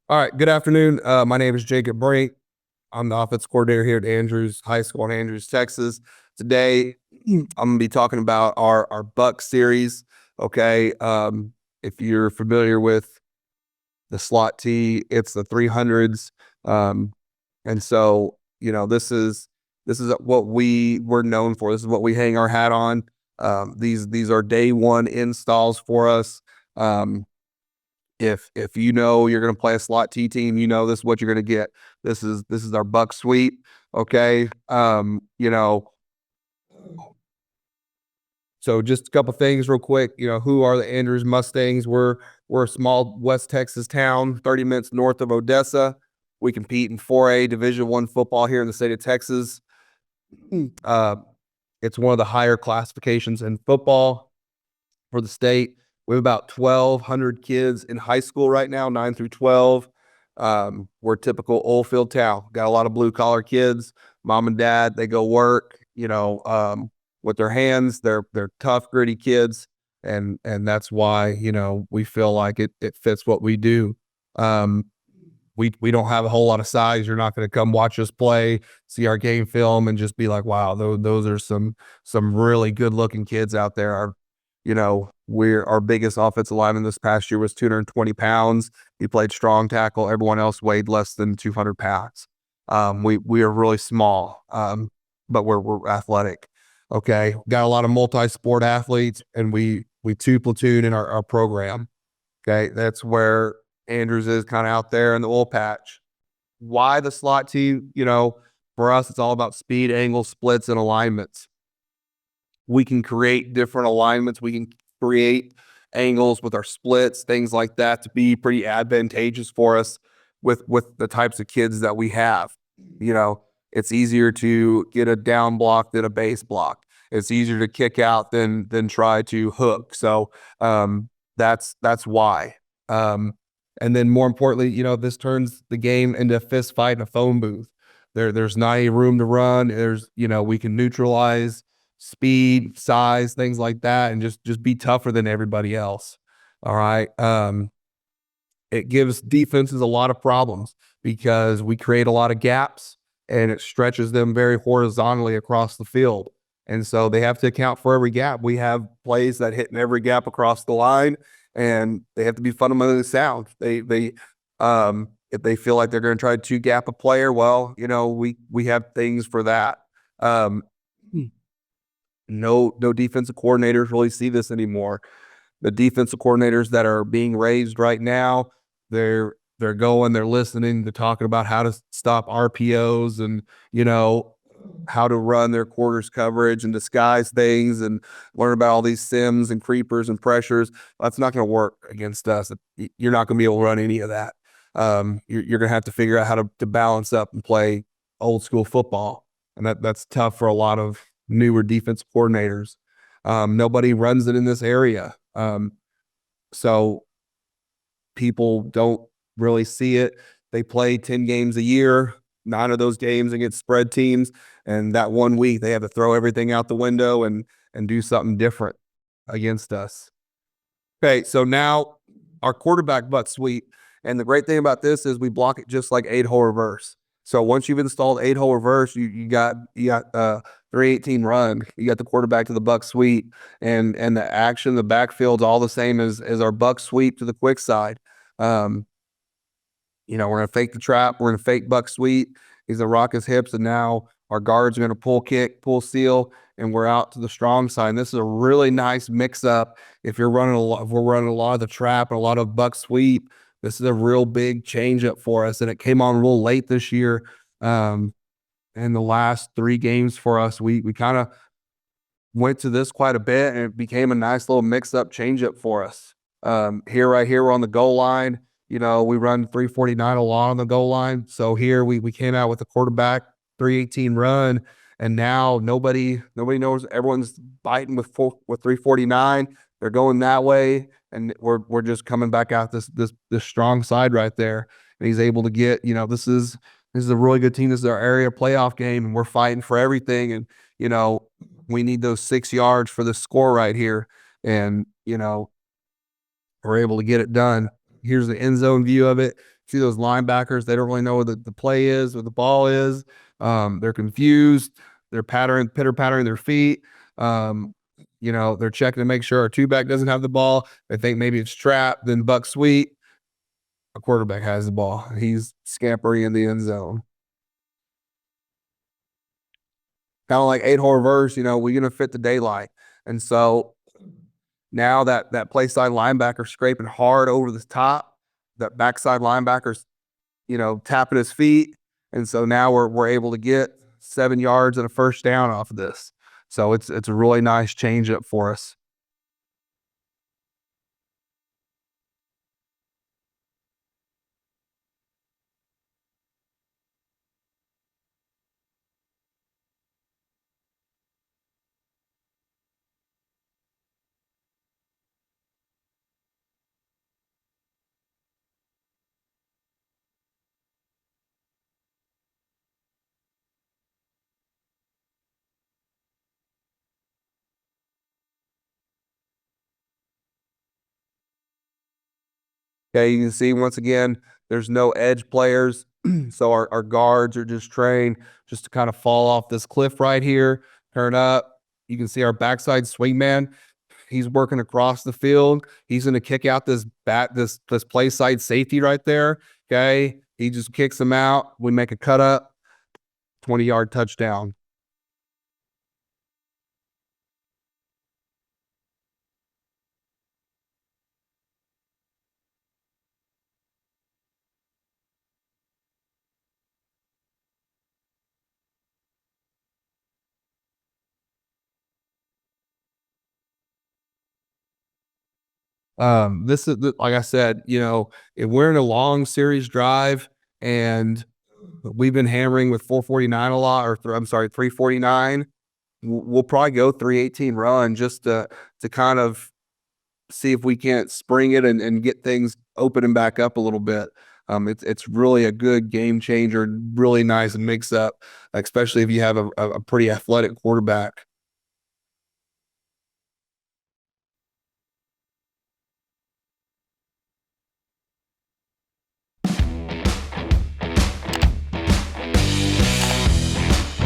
All right. Good afternoon. My name is Jacob Brink. I'm the offense coordinator here at Andrews High School in Andrews, Texas. Today, I'm gonna be talking about our Buck series. Okay. If you're familiar with the slot T, it's the 300s. Um, and so this is what we're known for. This is what we hang our hat on. These are day one installs for us. Um, if you know you're going to play a slot T team, you know this is what you're going to get. This is our Buck Suite. Okay. So just a couple things real quick. Who are the Andrews Mustangs? We're a small West Texas town, 30 minutes north of Odessa. We compete in 4A Division I football here in the state of Texas. Uh, it's one of the higher classifications in football for the state. We have about 1,200 kids in high school right now, 9 through 12. We're a typical oil field town. Got a lot of blue collar kids. Mom and dad, they go work, with their hands. They're tough, gritty kids, and that's why we feel like it fits what we do. Um, we don't have a whole lot of size. You're not going to come watch us play, see our game film, and just be like, wow, those are some really good looking kids out there. Our biggest offensive lineman this past year was 220 pounds. He played strong tackle. Everyone else weighed less than 200 pounds. We are really small, but we're athletic. Okay, got a lot of multi-sport athletes, and we two platoon in our program. Okay, that's where Andrews is, kind of out there in the oil patch. Why the slot T? For us, it's all about speed, angles, splits, and alignments. We can create different alignments. We can create angles with our splits, things like that, to be pretty advantageous for us with the types of kids that we have. It's easier to get a down block than a base block. It's easier to kick out than try to hook. So that's why. Um, and then more importantly, this turns the game into a fist fight in a phone booth. There's not any room to run. We can neutralize speed, size, things like that, and just be tougher than everybody else. All right. It gives defenses a lot of problems because we create a lot of gaps and it stretches them very horizontally across the field. And so they have to account for every gap. We have plays that hit in every gap across the line, and they have to be fundamentally sound. If they feel like they're going to try to gap a player, well, we have things for that. Um, no defensive coordinators really see this anymore. The defensive coordinators that are being raised right now, they're listening, they're talking about how to stop RPOs and how to run their quarters coverage and disguise things and learn about all these sims and creepers and pressures. That's not going to work against us. You're not going to be able to run any of that. You're going to have to figure out how to balance up and play old school football, and that's tough for a lot of newer defense coordinators. Nobody runs it in this area. So people don't really see it. They play 10 games a year, 9 of those games against spread teams. And that one week they have to throw everything out the window and do something different against us. Okay, so now our quarterback butt sweep. And the great thing about this is we block it just like 8-hole reverse. So once you've installed 8-hole reverse, you got 318 run. You got the quarterback to the buck sweep, and the action, the backfield's all the same as our buck sweep to the quick side. We're gonna fake the trap, we're gonna fake buck sweep. He's gonna rock his hips, and now our guards are gonna pull kick, pull seal, and we're out to the strong side. And this is a really nice mix up. If we're running a lot of the trap and a lot of buck sweep, this is a real big change up for us. And it came on real late this year. In the last 3 games for us, we kind of went to this quite a bit, and it became a nice little mix-up change-up for us. Right here, we're on the goal line. We run 349 a lot on the goal line. So here we came out with the quarterback 318 run, and now nobody knows. Everyone's biting with 349. They're going that way, and we're just coming back out this strong side right there. And he's able to get, this is a really good team. This is our area playoff game, and we're fighting for everything. And we need those 6 yards for the score right here, and we're able to get it done. Here's the end zone view of it. See those linebackers, they don't really know what the play is, what the ball is. They're confused. They're pitter pattering their feet. Um, they're checking to make sure our two back doesn't have the ball. They think maybe it's trapped. Then Buck Sweet, a quarterback has the ball. He's scampering in the end zone. Kind of like 8-hole reverse, we're gonna fit the daylight. And so now that play side linebacker scraping hard over the top, that backside linebacker's, tapping his feet. And so now we're able to get 7 yards and a first down off of this. So it's a really nice change up for us. Okay, you can see once again, there's no edge players. So our guards are just trained just to kind of fall off this cliff right here, turn up. You can see our backside swing man. He's working across the field. He's going to kick out this play side safety right there. Okay. He just kicks him out. We make a cut up, 20-yard touchdown. This is like I said, if we're in a long series drive and we've been hammering with 449 a lot, or I'm sorry, 349, we'll probably go 318 run just to kind of see if we can't spring it and get things opening back up a little bit. It's really a good game changer, really nice mix up, especially if you have a pretty athletic quarterback.